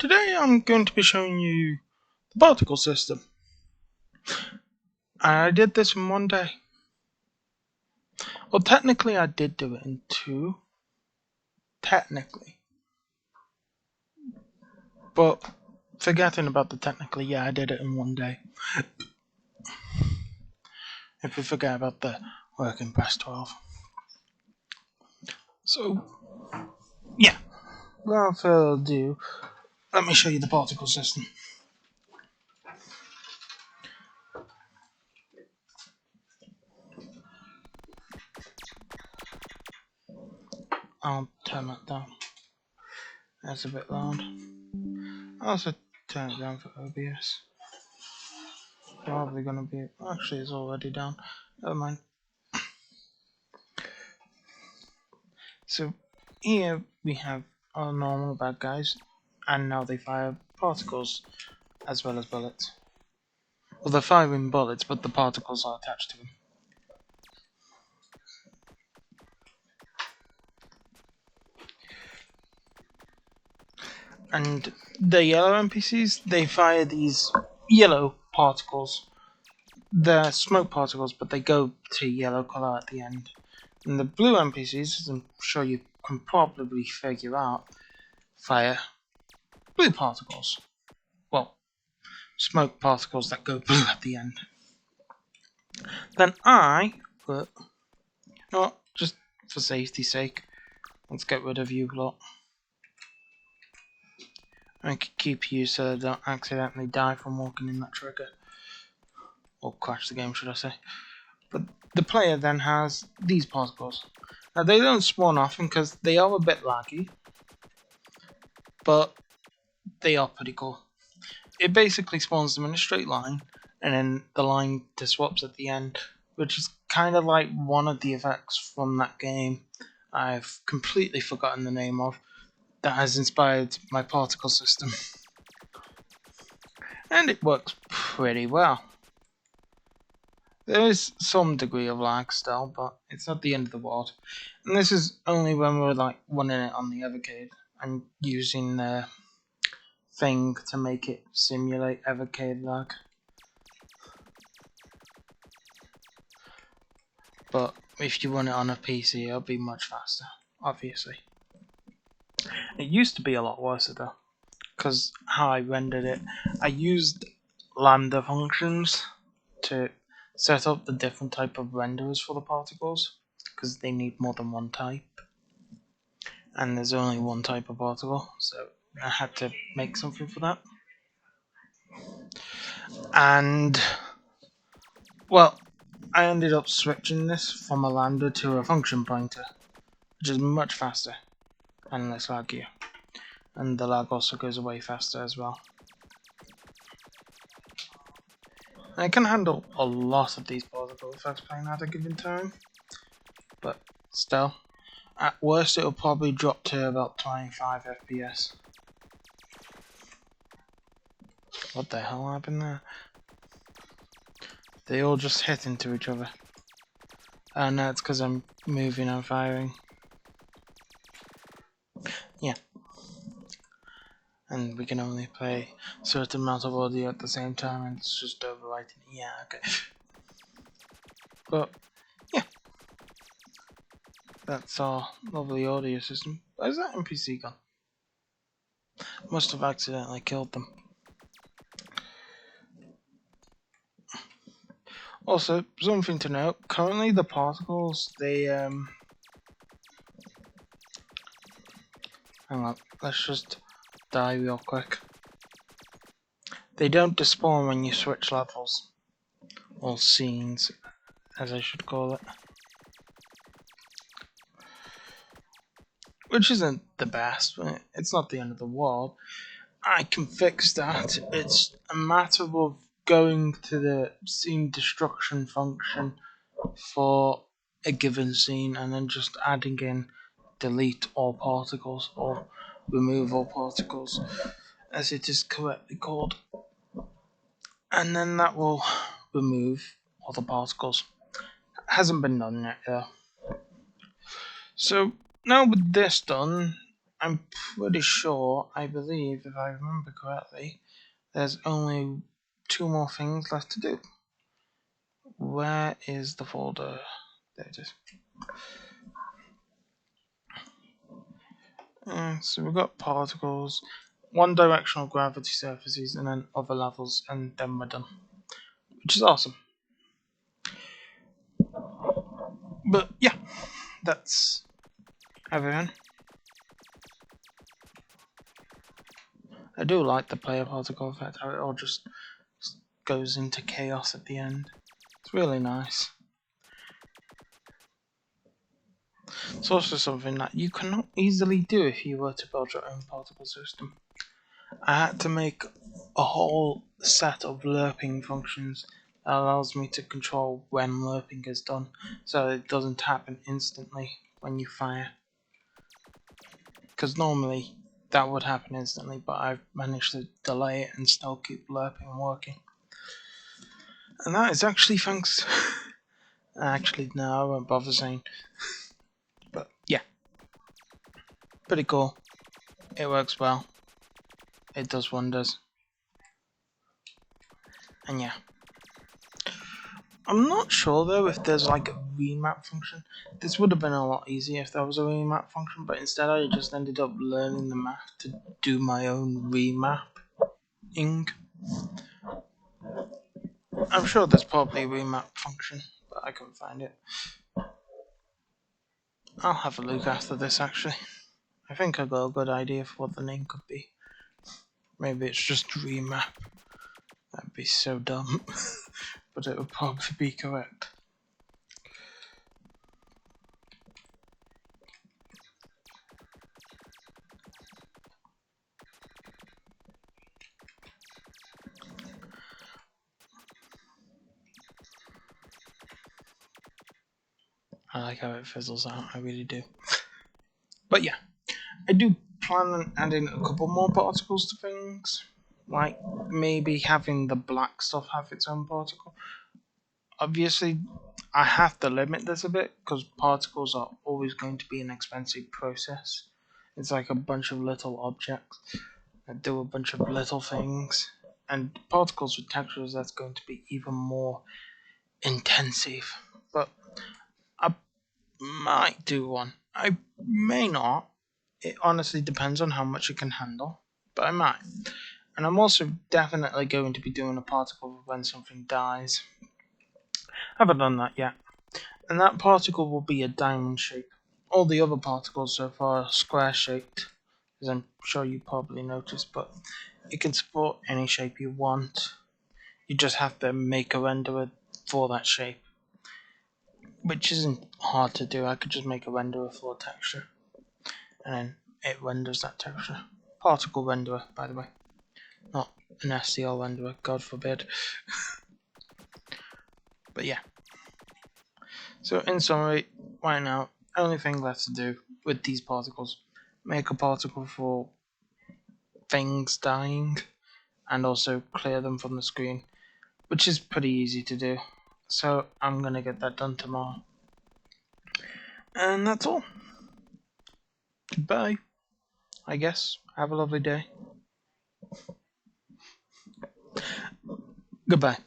Today I'm going to be showing you the particle system. I did this in one day. Well, technically I did do it in two. Technically. But forgetting about the technically, yeah, I did it in one day. If we forget about the working past 12. So, yeah. Without further ado, let me show you the particle system. I'll turn that down. That's a bit loud. I'll also turn it down for OBS. Probably gonna be. Actually, it's already down. Never mind. So, here we have our normal bad guys, and now they fire particles as well as bullets. Well, they're firing bullets, but the particles are attached to them. And the yellow NPCs, they fire these yellow particles. They're smoke particles, but they go to yellow colour at the end. And the blue NPCs, as I'm sure you can probably figure out, fire blue particles. Well, smoke particles that go blue at the end. Then I put, just for safety's sake, let's get rid of you lot. I can keep you so I don't accidentally die from walking in that trigger. Or crash the game, should I say. But the player then has these particles. Now they don't spawn often because they are a bit laggy, but they are pretty cool. It basically spawns them in a straight line, and then the line disrupts at the end, which is kind of like one of the effects from that game I've completely forgotten the name of, that has inspired my particle system. And it works pretty well. There is some degree of lag still, but it's not the end of the world. And this is only when we're like running it on the evecade and using the thing to make it simulate evecade lag. But if you run it on a PC, it'll be much faster, obviously. It used to be a lot worse though, because how I rendered it, I used lambda functions to set up the different type of renderers for the particles, because they need more than one type, and there's only one type of particle, so I had to make something for that. And well, I ended up switching this from a lambda to a function pointer, which is much faster and less laggy, and the lag also goes away faster as well. I can handle a lot of these particle effects playing at a given time, but still, at worst it'll probably drop to about 25 FPS. What the hell happened there? They all just hit into each other. Oh no, it's because I'm moving and firing. Yeah. And we can only play a certain amount of audio at the same time, and it's just overwriting. Yeah, okay. But, yeah. That's our lovely audio system. Where's that NPC gone? Must have accidentally killed them. Also, something to note, currently the particles, they, hang on, let's just die real quick. They don't despawn when you switch levels, or scenes, as I should call it. Which isn't the best, but it's not the end of the world. I can fix that. It's a matter of going to the scene destruction function for a given scene and then just adding in delete all particles or remove all particles, as it is correctly called. And then that will remove all the particles. Hasn't been done yet though. So now with this done, I'm pretty sure, I believe, if I remember correctly, there's only 2 more things left to do. Where is the folder? There it is. So we've got particles, one directional gravity surfaces, and then other levels, and then we're done. Which is awesome. But yeah, that's everything. I do like the player particle effect, how it all just goes into chaos at the end. It's really nice. It's also something that you cannot easily do if you were to build your own particle system. I had to make a whole set of lerping functions that allows me to control when lerping is done, so it doesn't happen instantly when you fire. Because normally that would happen instantly, but I've managed to delay it and still keep lerping working. And that is actually thanks... Actually, no, I won't bother saying. But yeah, pretty cool. It works well. It does wonders. And yeah. I'm not sure though if there's like a remap function. This would have been a lot easier if there was a remap function, but instead I just ended up learning the math to do my own remapping. I'm sure there's probably a remap function, but I couldn't find it. I'll have a look after this actually. I think I got a good idea for what the name could be. Maybe it's just remap. That'd be so dumb. But it would probably be correct. I like how it fizzles out, I really do. But yeah, I do plan on adding a couple more particles to things. Like maybe having the black stuff have its own particle. Obviously, I have to limit this a bit because particles are always going to be an expensive process. It's like a bunch of little objects that do a bunch of little things. And particles with textures, that's going to be even more intensive. But I might do one. I may not. It honestly depends on how much it can handle. But I might. And I'm also definitely going to be doing a particle when something dies. Haven't done that yet. And that particle will be a diamond shape. All the other particles so far are square shaped, as I'm sure you probably noticed, but it can support any shape you want. You just have to make a renderer for that shape, which isn't hard to do. I could just make a renderer for a texture, and then it renders that texture. Particle renderer, by the way, not an STL renderer, God forbid. But yeah. So in summary, right now, only thing left to do with these particles, make a particle for things dying, and also clear them from the screen, which is pretty easy to do. So I'm gonna get that done tomorrow. And that's all. Goodbye, I guess. Have a lovely day. Goodbye.